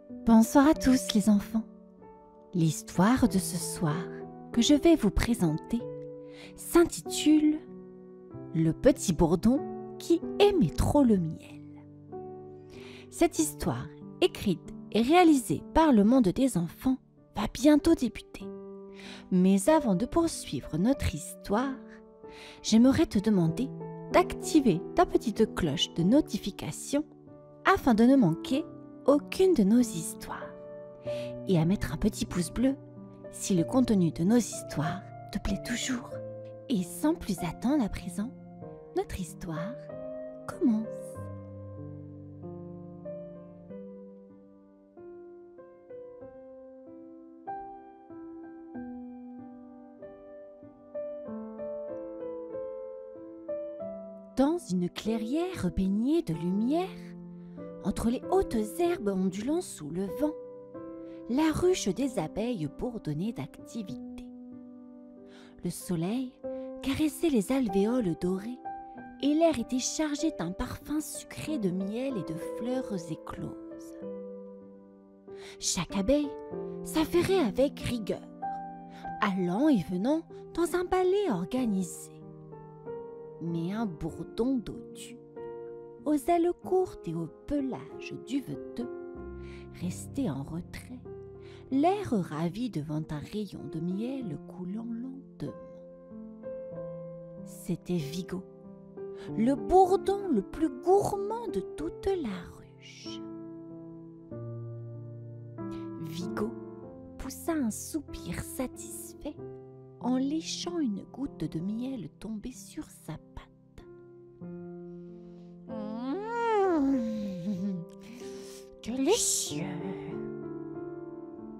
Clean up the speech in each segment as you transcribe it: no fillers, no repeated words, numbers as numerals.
Bonsoir à tous les enfants. L'histoire de ce soir que je vais vous présenter s'intitule « Le petit bourdon qui aimait trop le miel ». Cette histoire, écrite et réalisée par le monde des enfants, va bientôt débuter. Mais avant de poursuivre notre histoire, j'aimerais te demander d'activer ta petite cloche de notification afin de ne manquer aucune de nos histoires et à mettre un petit pouce bleu si le contenu de nos histoires te plaît toujours. Et sans plus attendre à présent, notre histoire commence. Dans une clairière baignée de lumière, entre les hautes herbes ondulant sous le vent, la ruche des abeilles bourdonnait d'activité. Le soleil caressait les alvéoles dorées et l'air était chargé d'un parfum sucré de miel et de fleurs écloses. Chaque abeille s'affairait avec rigueur, allant et venant dans un balai organisé. Mais un bourdon dodu, aux ailes courtes et au pelage duveteux, restait en retrait, l'air ravi devant un rayon de miel coulant lentement. C'était Vigo, le bourdon le plus gourmand de toute la ruche. Vigo poussa un soupir satisfait en léchant une goutte de miel tombée sur sa patte. Délicieux.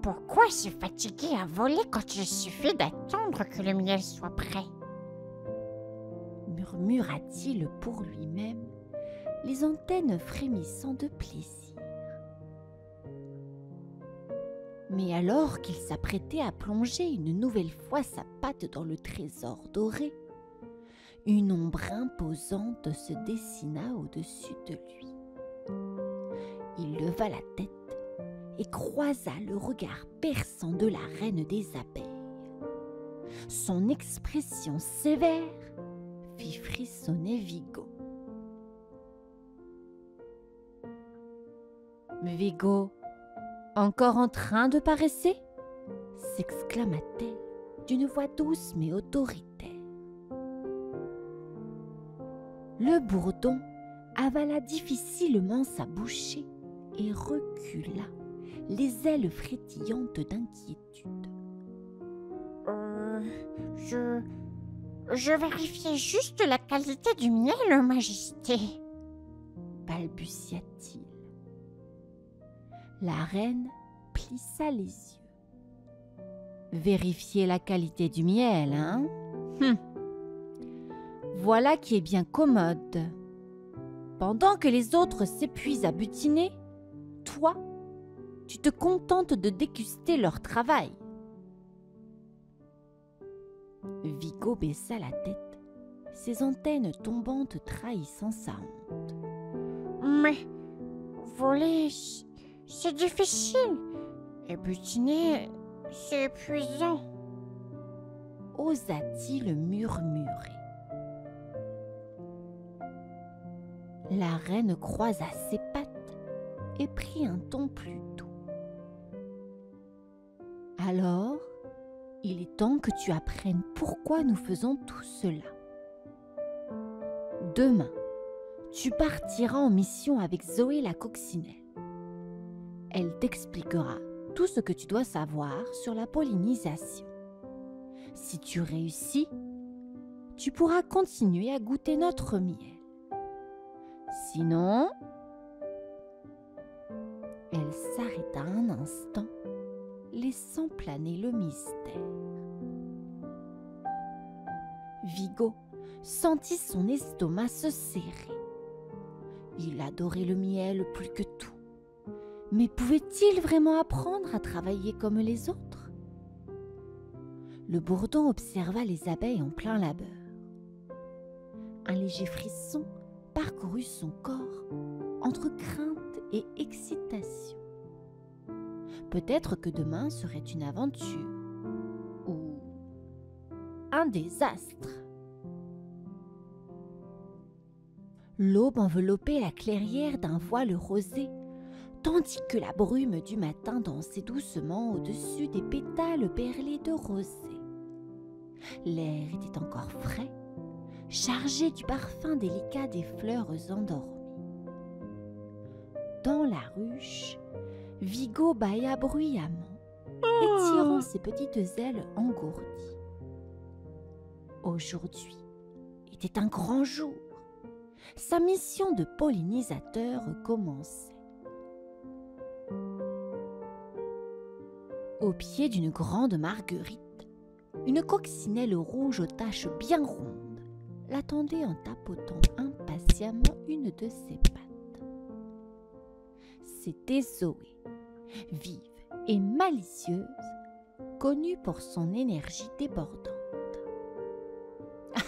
Pourquoi se fatiguer à voler quand il suffit d'attendre que le miel soit prêt? Murmura-t-il pour lui-même, les antennes frémissant de plaisir. Mais alors qu'il s'apprêtait à plonger une nouvelle fois sa patte dans le trésor doré, une ombre imposante se dessina au-dessus de lui. Il leva la tête et croisa le regard perçant de la reine des abeilles. Son expression sévère fit frissonner Vigo. « Vigo, encore en train de paresser ?» s'exclama-t-elle d'une voix douce mais autoritaire. Le bourdon avala difficilement sa bouchée et recula, les ailes frétillantes d'inquiétude. Je vérifiais juste la qualité du miel, Majesté. Balbutia-t-il. La reine plissa les yeux. Vérifier la qualité du miel, hein? Voilà qui est bien commode. Pendant que les autres s'épuisent à butiner, toi, tu te contentes de déguster leur travail. Vigo baissa la tête, ses antennes tombantes trahissant sa honte. Mais voler, c'est difficile. Et butiner, c'est épuisant. Osa-t-il murmurer. La reine croisa ses pattes et prit un ton plus doux. Alors, il est temps que tu apprennes pourquoi nous faisons tout cela. Demain, tu partiras en mission avec Zoé la coccinelle. Elle t'expliquera tout ce que tu dois savoir sur la pollinisation. Si tu réussis, tu pourras continuer à goûter notre miel. Sinon, elle s'arrêta un instant, laissant planer le mystère. Vigo sentit son estomac se serrer. Il adorait le miel plus que tout. Mais pouvait-il vraiment apprendre à travailler comme les autres? Le bourdon observa les abeilles en plein labeur. Un léger frisson parcourut son corps entre crainte et excitation. Peut-être que demain serait une aventure ou un désastre. L'aube enveloppait la clairière d'un voile rosé, tandis que la brume du matin dansait doucement au-dessus des pétales perlés de rosée. L'air était encore frais, chargé du parfum délicat des fleurs endormies. Dans la ruche, Vigo bâilla bruyamment, étirant ses petites ailes engourdies. Aujourd'hui était un grand jour. Sa mission de pollinisateur commençait. Au pied d'une grande marguerite, une coccinelle rouge aux taches bien rondes l'attendait en tapotant impatiemment une de ses pattes. C'était Zoé, vive et malicieuse, connue pour son énergie débordante.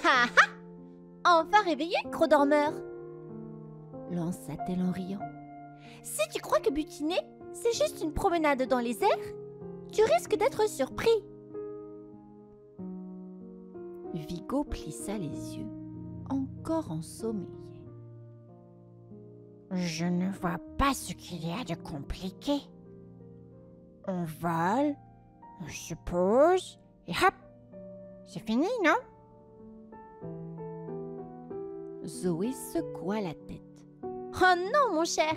Ah ah! Enfin réveillé, gros dormeur! Lança-t-elle en riant. Si tu crois que butiner, c'est juste une promenade dans les airs, tu risques d'être surpris. Vigo plissa les yeux, encore ensommeillé. Je ne vois pas ce qu'il y a de compliqué. On vole, on se pose, et hop, c'est fini, non? Zoé secoua la tête. Oh non, mon cher!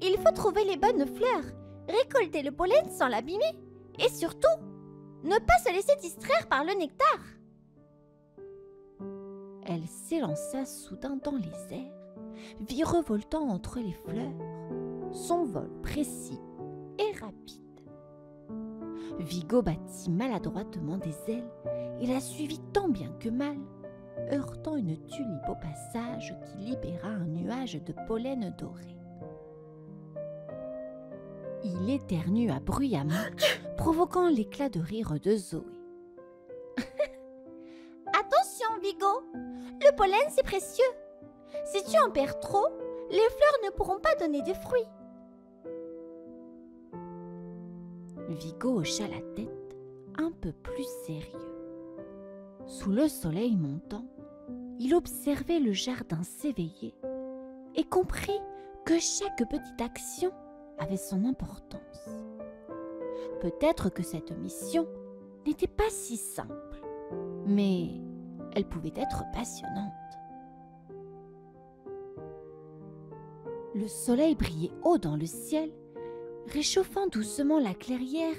Il faut trouver les bonnes fleurs, récolter le pollen sans l'abîmer, et surtout, ne pas se laisser distraire par le nectar. Elle s'élança soudain dans les airs, virevoltant entre les fleurs, son vol précis et rapide. Vigo battit maladroitement des ailes et la suivit tant bien que mal, heurtant une tulipe au passage qui libéra un nuage de pollen doré. Il éternua bruyamment, provoquant l'éclat de rire de Zoé. Attention, Vigo! Le pollen, c'est précieux. Si tu en perds trop, les fleurs ne pourront pas donner de fruits. Vigo hocha la tête, un peu plus sérieux. Sous le soleil montant, il observait le jardin s'éveiller et comprit que chaque petite action avait son importance. Peut-être que cette mission n'était pas si simple, mais elle pouvait être passionnante. Le soleil brillait haut dans le ciel, réchauffant doucement la clairière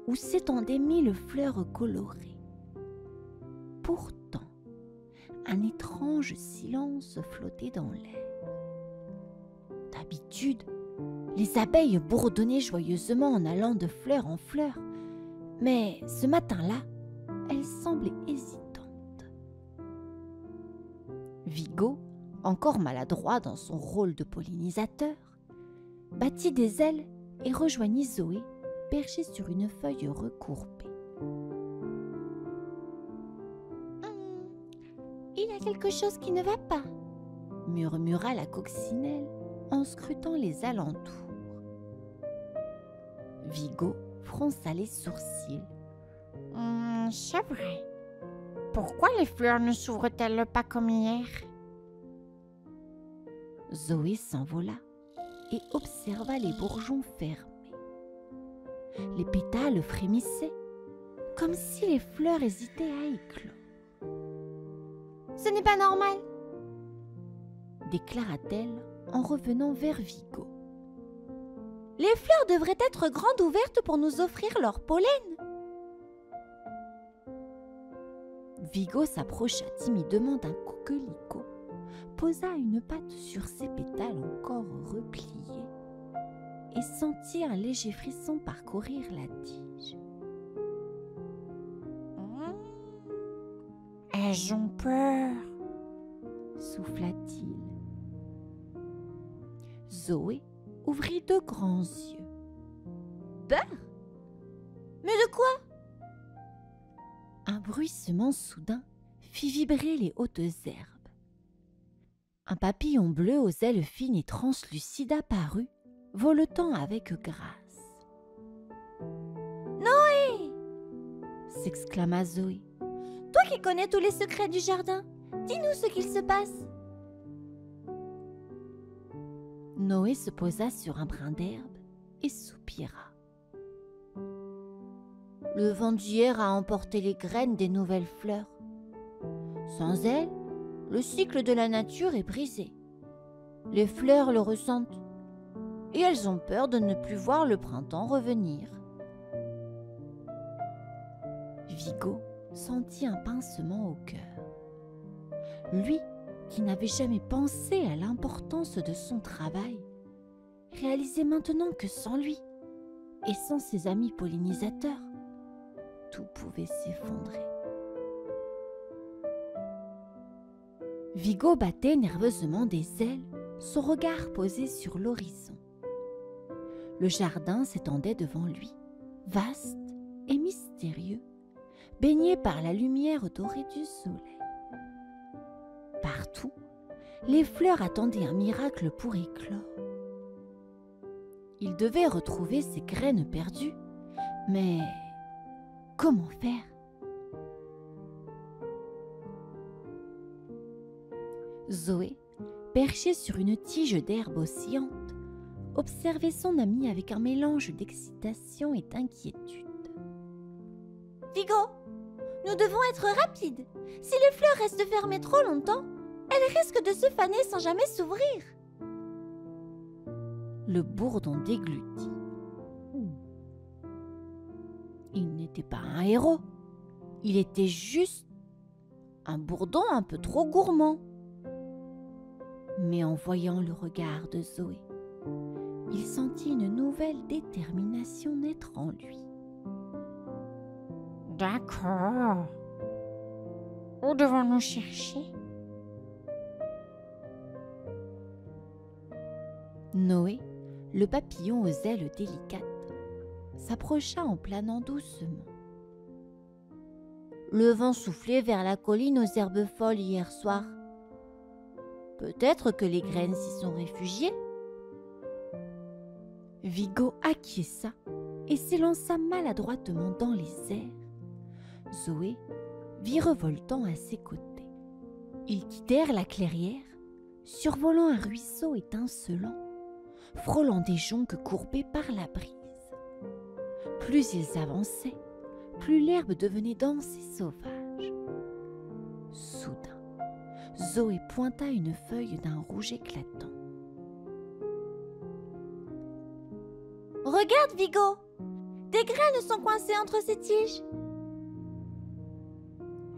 où s'étendaient 1000 fleurs colorées. Pourtant, un étrange silence flottait dans l'air. D'habitude, les abeilles bourdonnaient joyeusement en allant de fleur en fleur, mais ce matin-là, elles semblaient hésitantes. Vigo, encore maladroit dans son rôle de pollinisateur, battit des ailes et rejoignit Zoé, perchée sur une feuille recourbée. Il y a quelque chose qui ne va pas, murmura la coccinelle en scrutant les alentours. Vigo fronça les sourcils. C'est vrai. Pourquoi les fleurs ne s'ouvrent-elles pas comme hier? Zoé s'envola et observa les bourgeons fermés. Les pétales frémissaient, comme si les fleurs hésitaient à éclore. ce n'est pas normal. Déclara-t-elle en revenant vers Vigo. Les fleurs devraient être grandes ouvertes pour nous offrir leur pollen. Vigo s'approcha timidement d'un coquelicot, posa une patte sur ses pétales encore repliés et sentit un léger frisson parcourir la tige. Elles ont peur, souffla-t-il. Zoé ouvrit de grands yeux. Peur? Mais de quoi? Un bruissement soudain fit vibrer les hautes herbes. Un papillon bleu aux ailes fines et translucides apparut, voletant avec grâce. s'exclama Zoé. Toi qui connais tous les secrets du jardin, dis-nous ce qu'il se passe. Noé se posa sur un brin d'herbe et soupira. Le vent d'hier a emporté les graines des nouvelles fleurs. Sans elles, le cycle de la nature est brisé. Les fleurs le ressentent et elles ont peur de ne plus voir le printemps revenir. Vigo sentit un pincement au cœur. Lui, qui n'avait jamais pensé à l'importance de son travail, réalisait maintenant que sans lui et sans ses amis pollinisateurs, tout pouvait s'effondrer. Vigo battait nerveusement des ailes, son regard posé sur l'horizon. Le jardin s'étendait devant lui, vaste et mystérieux, baigné par la lumière dorée du soleil. Partout, les fleurs attendaient un miracle pour éclore. Il devait retrouver ses graines perdues, mais comment faire? Zoé, perchée sur une tige d'herbe oscillante, observait son ami avec un mélange d'excitation et d'inquiétude. Vigo, nous devons être rapides. Si les fleurs restent fermées trop longtemps, elles risquent de se faner sans jamais s'ouvrir. Le bourdon déglutit. Il n'était pas un héros. Il était juste un bourdon un peu trop gourmand. Mais en voyant le regard de Zoé, il sentit une nouvelle détermination naître en lui. D'accord. Où devons-nous chercher? Noé, le papillon aux ailes délicates, s'approcha en planant doucement. Le vent soufflait vers la colline aux herbes folles hier soir. Peut-être que les graines s'y sont réfugiées. Vigo acquiesça et s'élança maladroitement dans les airs. Zoé virevoltant à ses côtés. Ils quittèrent la clairière, survolant un ruisseau étincelant, frôlant des joncs courbés par la brise. Plus ils avançaient, plus l'herbe devenait dense et sauvage. Soudain, Zoé pointa une feuille d'un rouge éclatant. « Regarde, Vigo! Des graines sont coincées entre ces tiges. »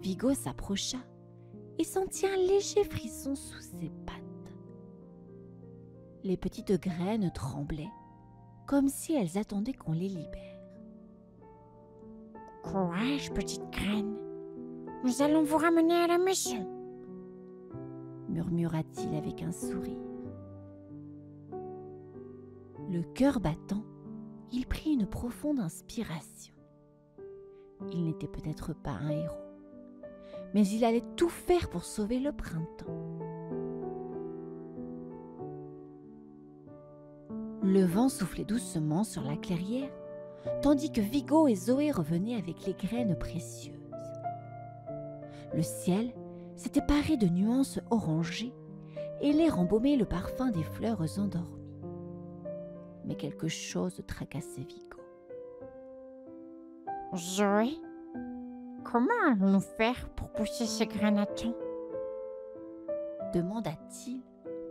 Vigo s'approcha et sentit un léger frisson sous ses pattes. Les petites graines tremblaient, comme si elles attendaient qu'on les libère. « Courage, petite graine. Nous allons vous ramener à la maison. » murmura-t-il avec un sourire. Le cœur battant, il prit une profonde inspiration. Il n'était peut-être pas un héros, mais il allait tout faire pour sauver le printemps. Le vent soufflait doucement sur la clairière, tandis que Vigo et Zoé revenaient avec les graines précieuses. Le ciel s'était paré de nuances orangées et l'air embaumait le parfum des fleurs endormies. Mais quelque chose tracassait Vigo. « Zoé, comment allons-nous faire pour pousser ces graines à temps? » demanda-t-il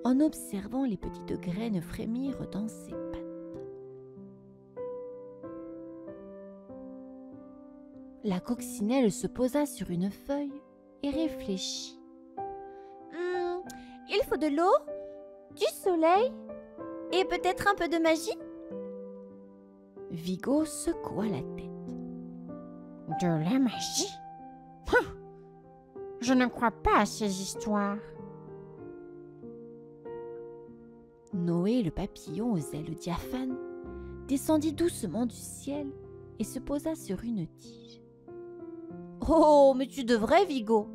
en observant les petites graines frémir dans ses pattes. La coccinelle se posa sur une feuille et réfléchit. Il faut de l'eau, du soleil et peut-être un peu de magie. Vigo secoua la tête. « De la magie? Je ne crois pas à ces histoires. » Noé, le papillon aux ailes diaphanes, descendit doucement du ciel et se posa sur une tige. « Oh, mais tu devrais, Vigo!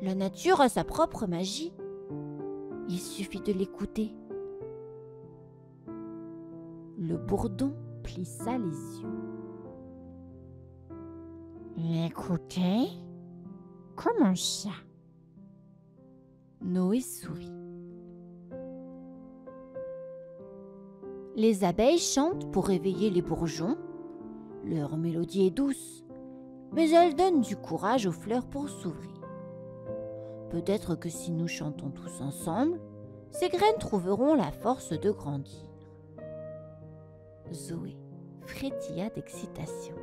La nature a sa propre magie. Il suffit de l'écouter. » Le bourdon plissa les yeux. L'écouter? Comment ça? Noé sourit. Les abeilles chantent pour réveiller les bourgeons. Leur mélodie est douce, mais elle donne du courage aux fleurs pour s'ouvrir. Peut-être que si nous chantons tous ensemble, ces graines trouveront la force de grandir. Zoé frétilla d'excitation.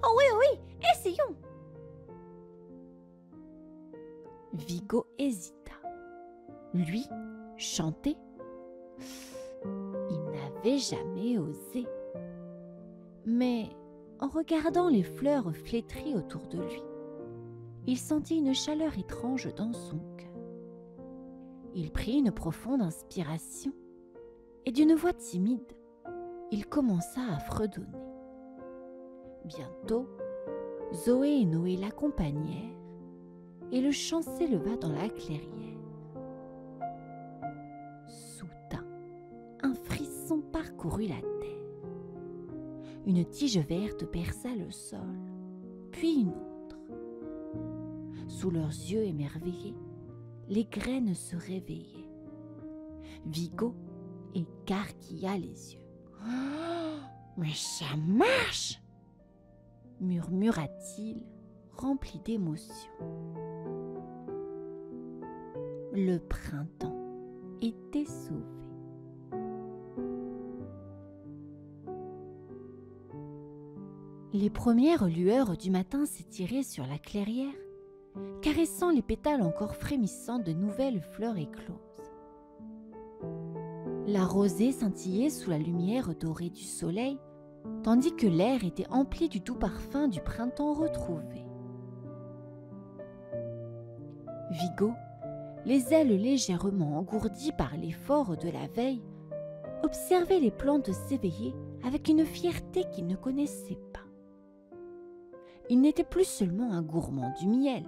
Oh oui, oui, essayons. Vigo hésita. Lui, chanter, il n'avait jamais osé. Mais en regardant les fleurs flétries autour de lui, il sentit une chaleur étrange dans son cœur. Il prit une profonde inspiration et d'une voix timide, il commença à fredonner. Bientôt, Zoé et Noé l'accompagnèrent et le chant s'éleva dans la clairière. Soudain, un frisson parcourut la terre. Une tige verte perça le sol, puis une autre. Sous leurs yeux émerveillés, les graines se réveillaient. Vigo écarquilla les yeux. Oh, mais ça marche! Murmura-t-il, rempli d'émotion. Le printemps était sauvé. Les premières lueurs du matin s'étiraient sur la clairière, caressant les pétales encore frémissants de nouvelles fleurs écloses. La rosée scintillait sous la lumière dorée du soleil, tandis que l'air était empli du doux parfum du printemps retrouvé. Vigo, les ailes légèrement engourdies par l'effort de la veille, observait les plantes s'éveiller avec une fierté qu'il ne connaissait pas. Il n'était plus seulement un gourmand du miel,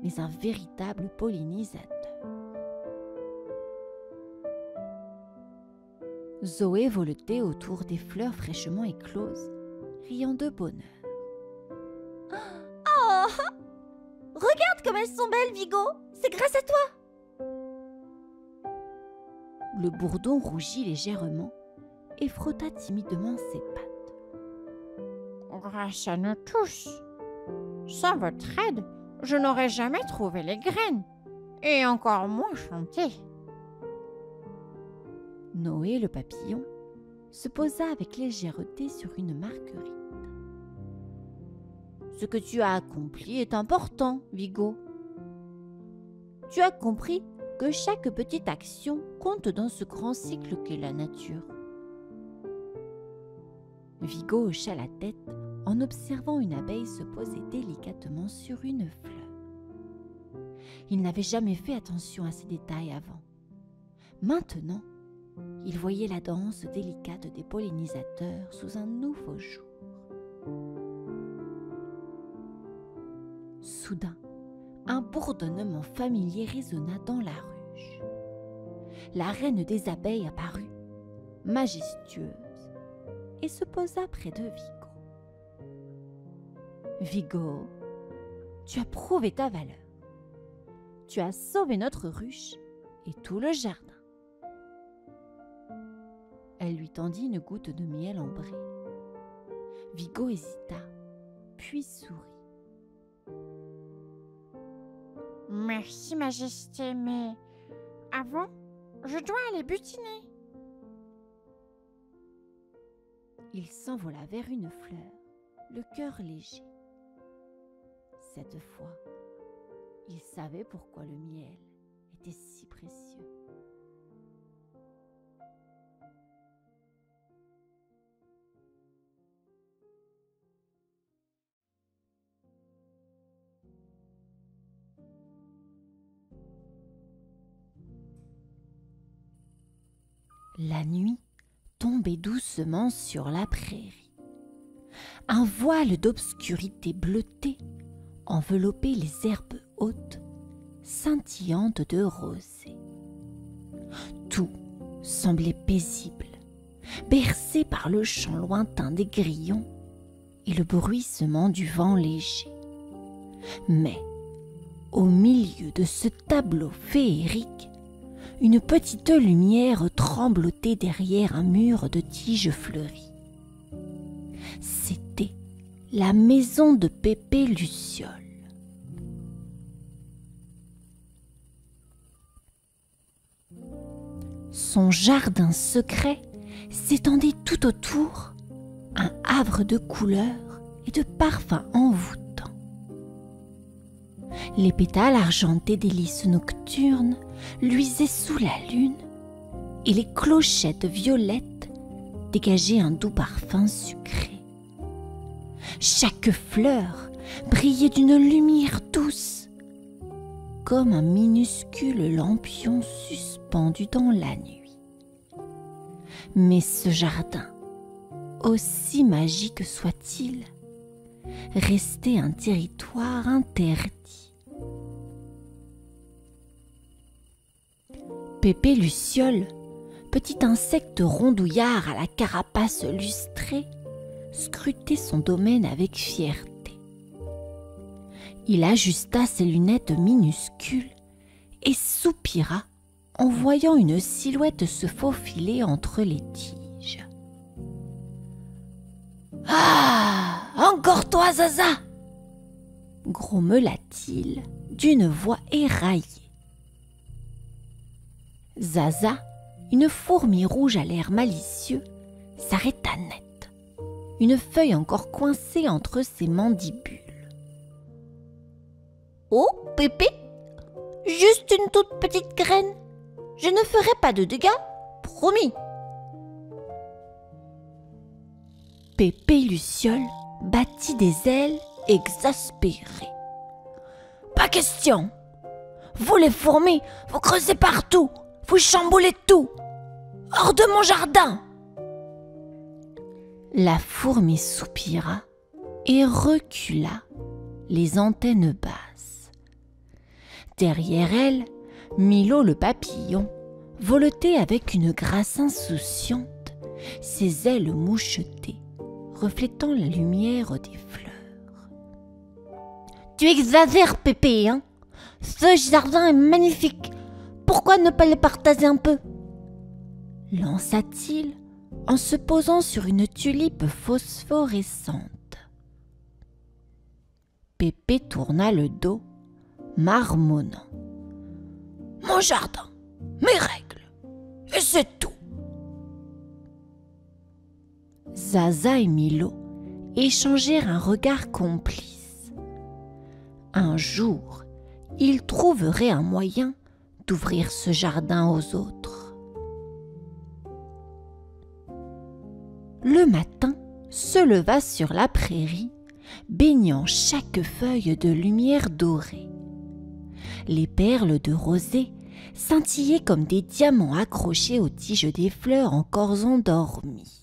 mais un véritable pollinisateur. Zoé voletait autour des fleurs fraîchement écloses, riant de bonheur. Oh! Regarde comme elles sont belles, Vigo! C'est grâce à toi! Le bourdon rougit légèrement et frotta timidement ses pattes. Grâce à nous tous. Sans votre aide, je n'aurais jamais trouvé les graines, et encore moins chanté. Noé le papillon se posa avec légèreté sur une marguerite. Ce que tu as accompli est important, Vigo. Tu as compris que chaque petite action compte dans ce grand cycle qu'est la nature. Vigo hocha la tête en observant une abeille se poser délicatement sur une fleur. Il n'avait jamais fait attention à ces détails avant. Maintenant, il voyait la danse délicate des pollinisateurs sous un nouveau jour. Soudain, un bourdonnement familier résonna dans la ruche. La reine des abeilles apparut, majestueuse, et se posa près de Vigo. Vigo, tu as prouvé ta valeur. Tu as sauvé notre ruche et tout le jardin. Elle lui tendit une goutte de miel ambré. Vigo hésita, puis sourit. Merci, Majesté, mais avant, je dois aller butiner. Il s'envola vers une fleur, le cœur léger. Cette fois, il savait pourquoi le miel était si précieux. La nuit tombait doucement sur la prairie. Un voile d'obscurité bleutée enveloppait les herbes hautes, scintillantes de rosée. Tout semblait paisible, bercé par le chant lointain des grillons et le bruissement du vent léger. Mais, au milieu de ce tableau féerique, une petite lumière tremblotait derrière un mur de tiges fleuries. C'était la maison de Pépé Luciole. Son jardin secret s'étendait tout autour, un havre de couleurs et de parfums envoûtants. Les pétales argentés des lys nocturnes luisaient sous la lune et les clochettes violettes dégageaient un doux parfum sucré. Chaque fleur brillait d'une lumière douce, comme un minuscule lampion suspendu dans la nuit. Mais ce jardin, aussi magique soit-il, restait un territoire interdit. Pépé Luciole, petit insecte rondouillard à la carapace lustrée, scrutait son domaine avec fierté. Il ajusta ses lunettes minuscules et soupira en voyant une silhouette se faufiler entre les tiges. « Ah, encore toi, Zaza !» grommela-t-il d'une voix éraillée. Zaza, une fourmi rouge à l'air malicieux, s'arrêta net, une feuille encore coincée entre ses mandibules. « Oh, Pépé, juste une toute petite graine. Je ne ferai pas de dégâts, promis. » Pépé Luciole battit des ailes exaspéré. « Pas question! Vous les fourmis, vous creusez partout, vous chamboulez tout! Hors de mon jardin !» La fourmi soupira et recula, les antennes basses. Derrière elle, Milo le papillon voletait avec une grâce insouciante, ses ailes mouchetées, reflétant la lumière des fleurs. Tu exagères, Pépé, hein? Ce jardin est magnifique. Pourquoi ne pas le partager un peu? Lança-t-il en se posant sur une tulipe phosphorescente. Pépé tourna le dos, marmonnant. « Mon jardin, mes règles, et c'est tout !» Zaza et Milo échangèrent un regard complice. Un jour, ils trouveraient un moyen d'ouvrir ce jardin aux autres. Le matin se leva sur la prairie, baignant chaque feuille de lumière dorée. Les perles de rosée scintillaient comme des diamants accrochés aux tiges des fleurs encore endormies.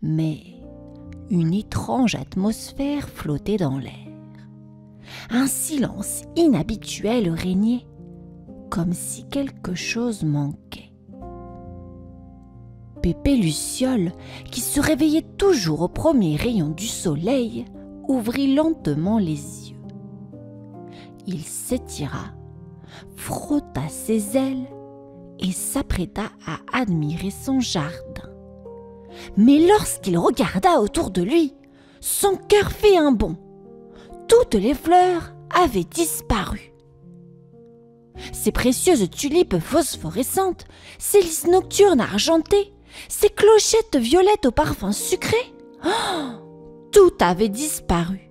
Mais une étrange atmosphère flottait dans l'air. Un silence inhabituel régnait, comme si quelque chose manquait. Pépé Luciole, qui se réveillait toujours au premier rayon du soleil, ouvrit lentement les yeux. Il s'étira, frotta ses ailes et s'apprêta à admirer son jardin. Mais lorsqu'il regarda autour de lui, son cœur fit un bond. Toutes les fleurs avaient disparu. Ces précieuses tulipes phosphorescentes, ces lys nocturnes argentés, ces clochettes violettes au parfum sucré, tout avait disparu.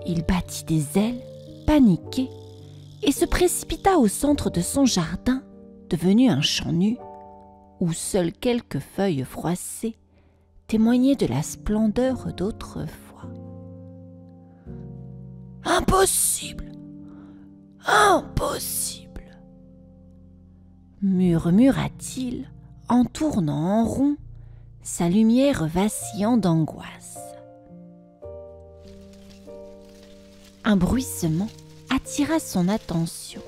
Il battit des ailes, paniqué, et se précipita au centre de son jardin, devenu un champ nu, où seules quelques feuilles froissées témoignaient de la splendeur d'autrefois. « Impossible! Impossible !» murmura-t-il en tournant en rond, sa lumière vacillant d'angoisse. Un bruissement attira son attention.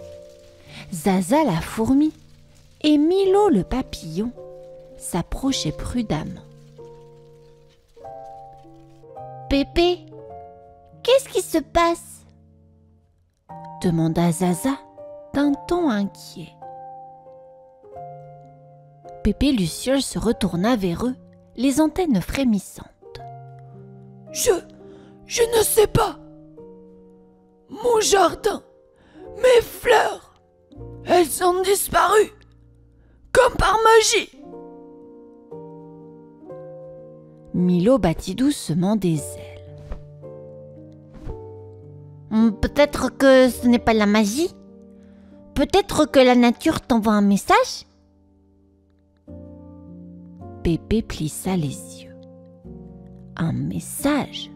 Zaza la fourmi et Milo le papillon s'approchaient prudemment. Pépé, qu'est-ce qui se passe? Demanda Zaza d'un ton inquiet. Pépé Luciole se retourna vers eux, les antennes frémissantes. Je ne sais pas. Mon jardin, mes fleurs, elles ont disparu, comme par magie. Milo battit doucement des ailes. Peut-être que ce n'est pas la magie. Peut-être que la nature t'envoie un message. Pépé plissa les yeux. Un message?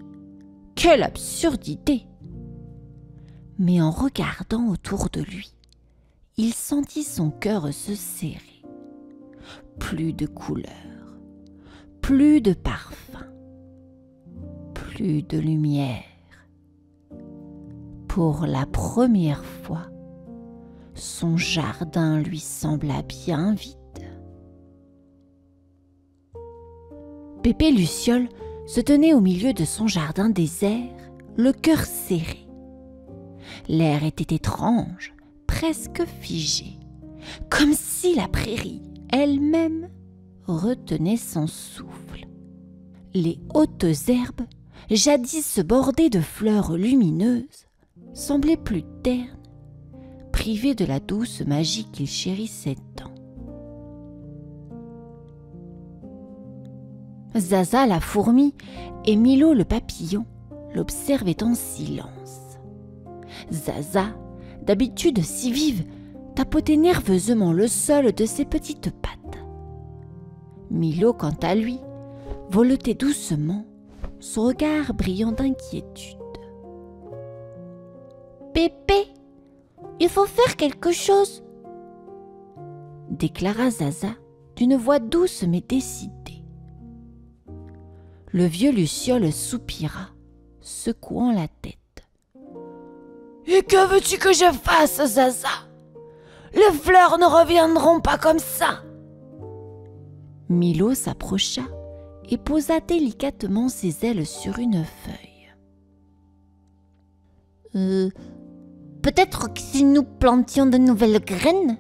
Quelle absurdité! Mais en regardant autour de lui, il sentit son cœur se serrer. Plus de couleurs, plus de parfums, plus de lumière. Pour la première fois, son jardin lui sembla bien vide. Pépé Luciole se tenait au milieu de son jardin désert, le cœur serré. L'air était étrange, presque figé, comme si la prairie elle-même retenait son souffle. Les hautes herbes, jadis bordées de fleurs lumineuses, semblaient plus ternes, privées de la douce magie qu'il chérissait tant. Zaza la fourmi et Milo le papillon l'observaient en silence. Zaza, d'habitude si vive, tapotait nerveusement le sol de ses petites pattes. Milo, quant à lui, voletait doucement, son regard brillant d'inquiétude. « Pépé, il faut faire quelque chose !» déclara Zaza d'une voix douce mais décidée. Le vieux Luciole soupira, secouant la tête. « Et que veux-tu que je fasse, Zaza? Les fleurs ne reviendront pas comme ça. » Milo s'approcha et posa délicatement ses ailes sur une feuille. Peut-être que si nous plantions de nouvelles graines?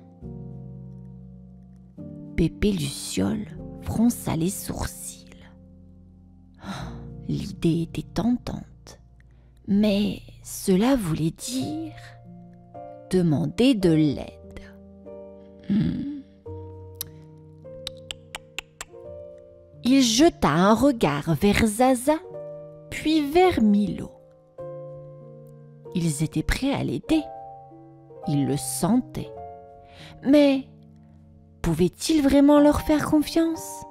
Pépé Luciole fronça les sourcils. L'idée était tentante, mais cela voulait dire demander de l'aide. Il jeta un regard vers Zaza, puis vers Milo. Ils étaient prêts à l'aider. Ils le sentaient. Mais pouvait-il vraiment leur faire confiance?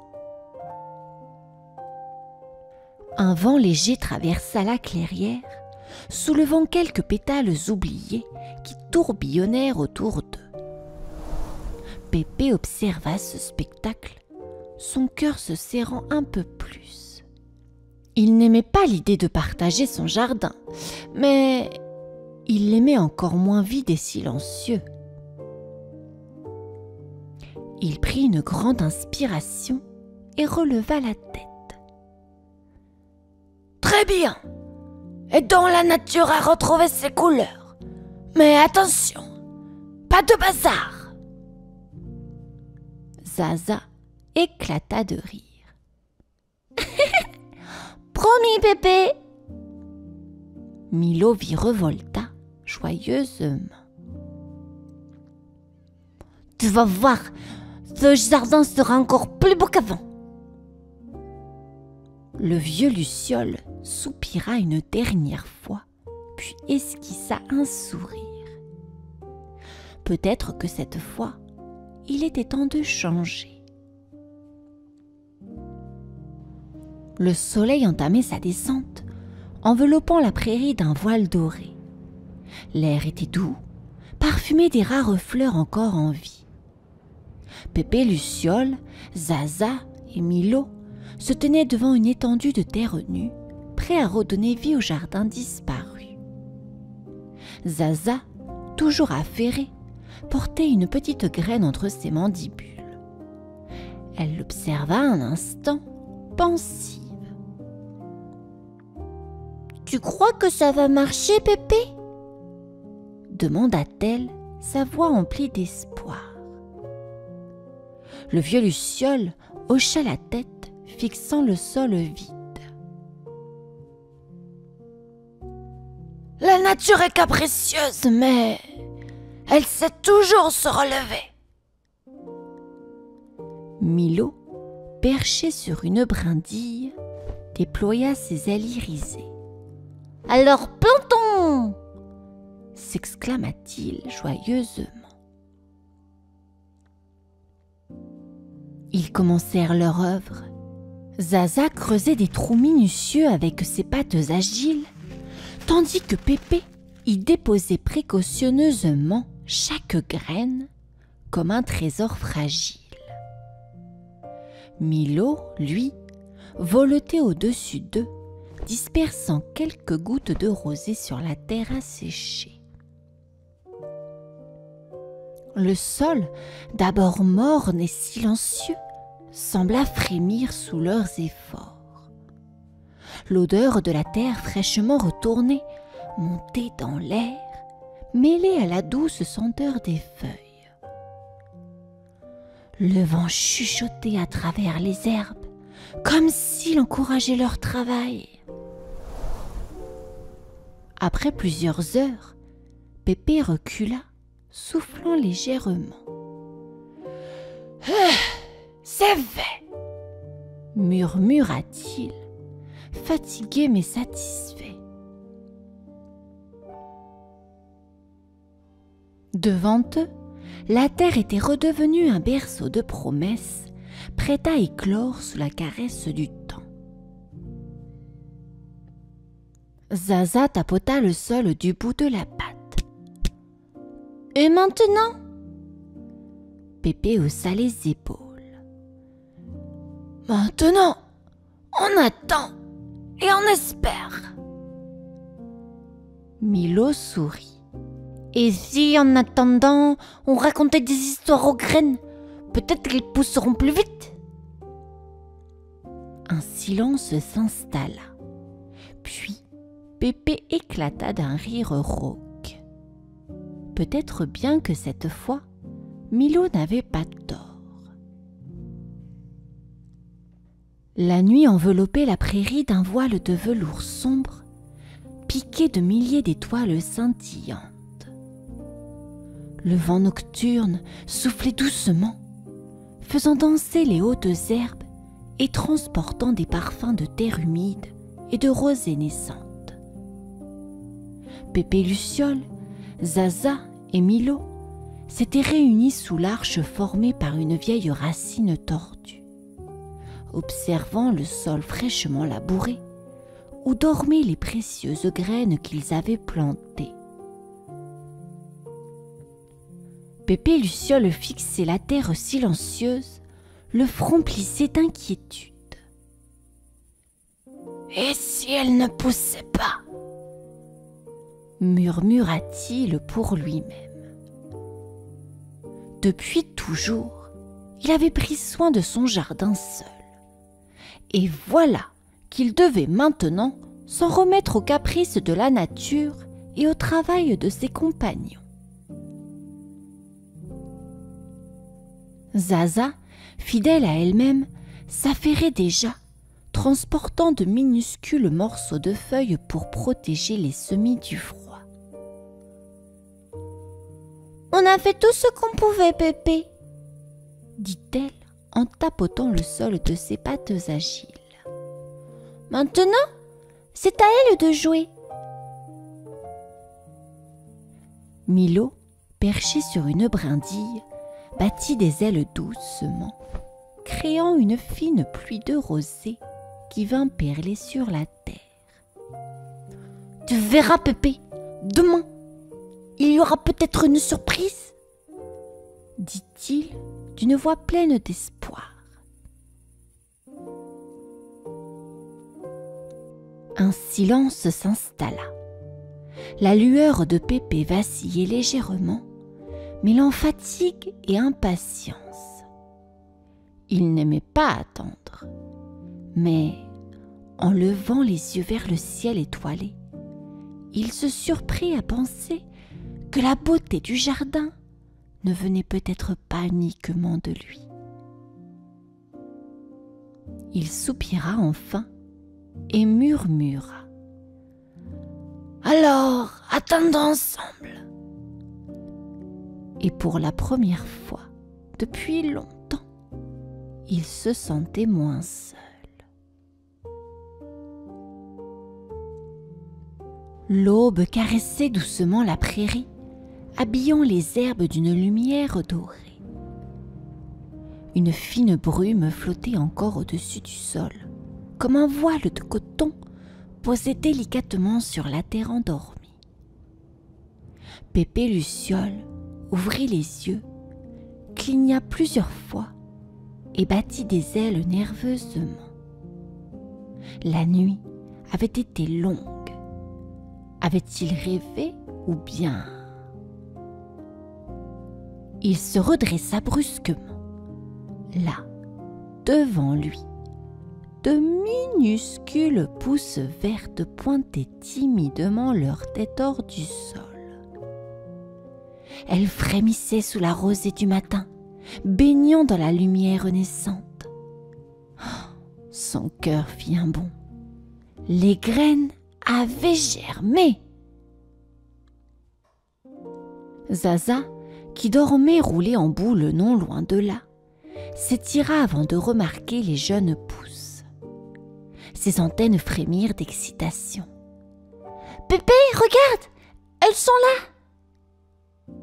Un vent léger traversa la clairière, soulevant quelques pétales oubliés qui tourbillonnèrent autour d'eux. Pépé observa ce spectacle, son cœur se serrant un peu plus. Il n'aimait pas l'idée de partager son jardin, mais il l'aimait encore moins vide et silencieux. Il prit une grande inspiration et releva la tête. Très bien. Aidons la nature à retrouver ses couleurs. Mais attention, pas de bazar. Zaza éclata de rire. Promis, Pépé. Milo virevolta joyeusement. Tu vas voir, ce jardin sera encore plus beau qu'avant. Le vieux Luciole soupira une dernière fois, puis esquissa un sourire. Peut-être que cette fois, il était temps de changer. Le soleil entamait sa descente, enveloppant la prairie d'un voile doré. L'air était doux, parfumé des rares fleurs encore en vie. Pépé Luciole, Zaza et Milo se tenaient devant une étendue de terre nue, prêts à redonner vie au jardin disparu. Zaza, toujours affairée, portait une petite graine entre ses mandibules. Elle l'observa un instant, pensive. Tu crois que ça va marcher, Pépé ?» demanda-t-elle, sa voix emplie d'espoir. Le vieux luciole hocha la tête, fixant le sol vide. « La nature est capricieuse, mais elle sait toujours se relever. » Milo, perché sur une brindille, déploya ses ailes irisées. « Alors plantons !» s'exclama-t-il joyeusement. Ils commencèrent leur œuvre. Zaza creusait des trous minutieux avec ses pattes agiles, tandis que Pépé y déposait précautionneusement chaque graine comme un trésor fragile. Milo, lui, voletait au-dessus d'eux, dispersant quelques gouttes de rosée sur la terre asséchée. Le sol, d'abord morne et silencieux, sembla frémir sous leurs efforts. L'odeur de la terre fraîchement retournée montait dans l'air, mêlée à la douce senteur des feuilles. Le vent chuchotait à travers les herbes, comme s'il encourageait leur travail. Après plusieurs heures, Pépé recula, soufflant légèrement. « C'est fait !» murmura-t-il, fatigué mais satisfait. Devant eux, la terre était redevenue un berceau de promesses, prêt à éclore sous la caresse du temps. Zaza tapota le sol du bout de la patte. « Et maintenant ?» Pépé haussa les épaules. « Maintenant, on attend et on espère. » Milo sourit. « Et si, en attendant, on racontait des histoires aux graines, peut-être qu'elles pousseront plus vite ?» Un silence s'installa. Puis, Pépé éclata d'un rire rauque. Peut-être bien que cette fois, Milo n'avait pas tort. La nuit enveloppait la prairie d'un voile de velours sombre, piqué de milliers d'étoiles scintillantes. Le vent nocturne soufflait doucement, faisant danser les hautes herbes et transportant des parfums de terre humide et de rosée naissante. Pépé Luciole, Zaza et Milo s'étaient réunis sous l'arche formée par une vieille racine tordue, observant le sol fraîchement labouré où dormaient les précieuses graines qu'ils avaient plantées. Pépé Luciole fixait la terre silencieuse, le front plissé d'inquiétude. « Et si elle ne poussait pas ?» murmura-t-il pour lui-même. Depuis toujours, il avait pris soin de son jardin seul. Et voilà qu'il devait maintenant s'en remettre aux caprices de la nature et au travail de ses compagnons. Zaza, fidèle à elle-même, s'affairait déjà, transportant de minuscules morceaux de feuilles pour protéger les semis du froid. « On a fait tout ce qu'on pouvait, Pépé, » dit-elle en tapotant le sol de ses pattes agiles. « Maintenant, c'est à elle de jouer. » Milo, perché sur une brindille, battit des ailes doucement, créant une fine pluie de rosée qui vint perler sur la terre. « Tu verras, Pépé, demain, il y aura peut-être une surprise » dit-il d'une voix pleine d'espoir. Un silence s'installa. La lueur de Pépé vacillait légèrement, mêlant fatigue et impatience. Il n'aimait pas attendre, mais En levant les yeux vers le ciel étoilé, il se surprit à penser que la beauté du jardin ne venait peut-être pas uniquement de lui. Il soupira enfin et murmura : « Alors, attendons ensemble. » Et pour la première fois depuis longtemps, il se sentait moins seul. L'aube caressait doucement la prairie, habillant les herbes d'une lumière dorée. Une fine brume flottait encore au-dessus du sol, comme un voile de coton posé délicatement sur la terre endormie. Pépé Luciole ouvrit les yeux, cligna plusieurs fois et battit des ailes nerveusement. La nuit avait été longue. Avait-il rêvé ou bien... Il se redressa brusquement. Là, devant lui, de minuscules pousses vertes pointaient timidement leur tête hors du sol. Elles frémissaient sous la rosée du matin, baignant dans la lumière naissante. Son cœur fit un bond. Les graines avaient germé. Zaza, qui dormait roulé en boule non loin de là, s'étira avant de remarquer les jeunes pousses. Ses antennes frémirent d'excitation. « Pépé, regarde! Elles sont là !»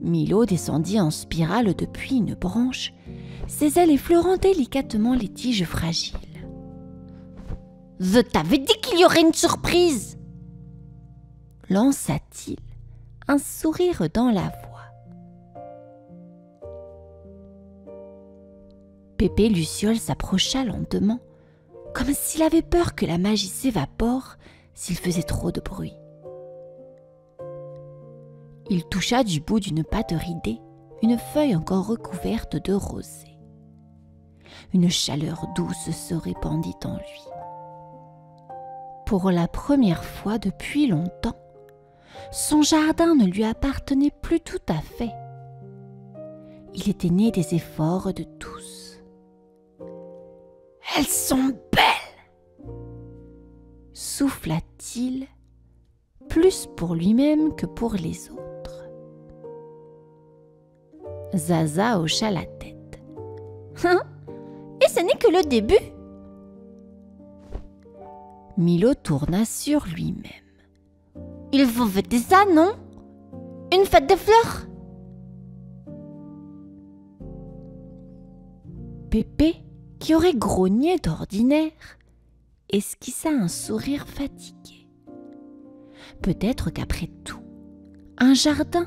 Milo descendit en spirale depuis une branche, ses ailes effleurant délicatement les tiges fragiles. « Je t'avais dit qu'il y aurait une surprise !» lança-t-il, un sourire dans la voix. Pépé Luciole s'approcha lentement, comme s'il avait peur que la magie s'évapore s'il faisait trop de bruit. Il toucha du bout d'une patte ridée une feuille encore recouverte de rosée. Une chaleur douce se répandit en lui. Pour la première fois depuis longtemps, son jardin ne lui appartenait plus tout à fait. Il était né des efforts de tous. « Elles sont belles !» souffla-t-il, plus pour lui-même que pour les autres. Zaza hocha la tête. « Et ce n'est que le début !» Milo tourna sur lui-même. « Il faut fêter ça, non? Une fête des fleurs !» Pépé, qui aurait grogné d'ordinaire, esquissa un sourire fatigué. Peut-être qu'après tout, un jardin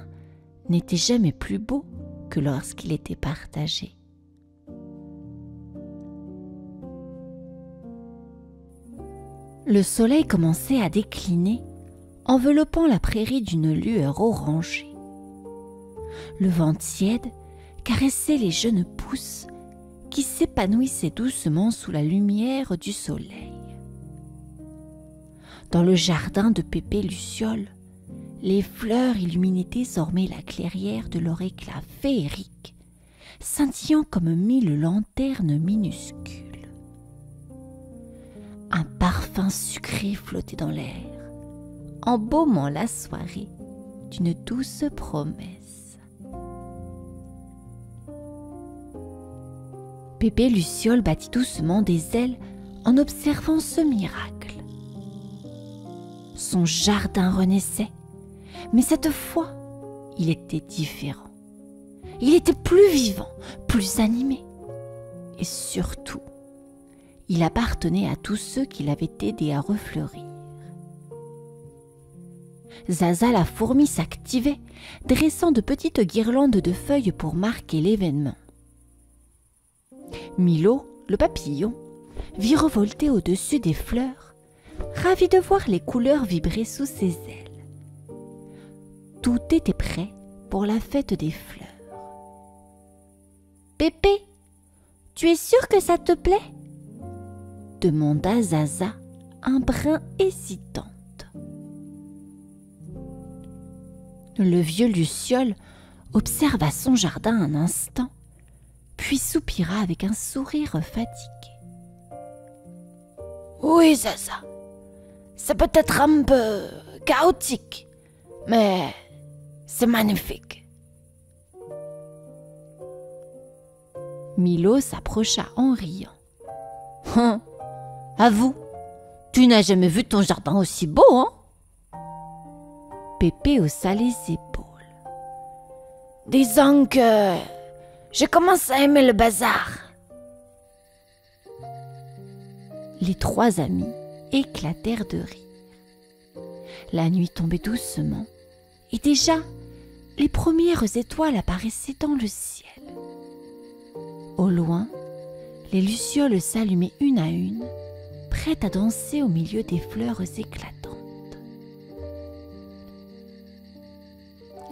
n'était jamais plus beau que lorsqu'il était partagé. Le soleil commençait à décliner, enveloppant la prairie d'une lueur orangée. Le vent tiède caressait les jeunes pousses qui s'épanouissaient doucement sous la lumière du soleil. Dans le jardin de Pépé Luciole, les fleurs illuminaient désormais la clairière de leur éclat féerique, scintillant comme 1000 lanternes minuscules. Un parfum sucré flottait dans l'air, embaumant la soirée d'une douce promesse. Pépé Luciole battit doucement des ailes en observant ce miracle. Son jardin renaissait, mais cette fois, il était différent. Il était plus vivant, plus animé. Et surtout, il appartenait à tous ceux qui l'avaient aidé à refleurir. Zaza la fourmi s'activait, dressant de petites guirlandes de feuilles pour marquer l'événement. Milo, le papillon, virevoltait au-dessus des fleurs, ravi de voir les couleurs vibrer sous ses ailes. Tout était prêt pour la fête des fleurs. « Pépé, tu es sûr que ça te plaît ?» demanda Zaza, un brin hésitante. Le vieux Luciole observa son jardin un instant, puis soupira avec un sourire fatigué. Oui, Zaza. C'est peut-être un peu chaotique, mais c'est magnifique. Milo s'approcha en riant. Avoue, tu n'as jamais vu ton jardin aussi beau, hein? Pépé haussa les épaules. Disons que je commence à aimer le bazar. Les trois amis éclatèrent de rire. La nuit tombait doucement et déjà les premières étoiles apparaissaient dans le ciel. Au loin, les lucioles s'allumaient une à une, prêtes à danser au milieu des fleurs éclatantes.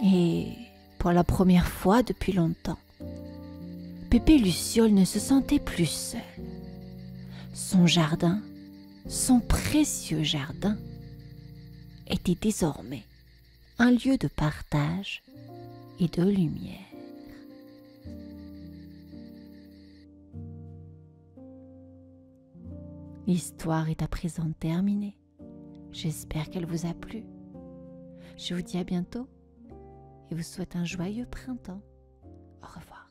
Et pour la première fois depuis longtemps, Pépé Luciole ne se sentait plus seul. Son jardin, son précieux jardin, était désormais un lieu de partage et de lumière. L'histoire est à présent terminée. J'espère qu'elle vous a plu. Je vous dis à bientôt et vous souhaite un joyeux printemps. Au revoir.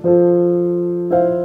Thank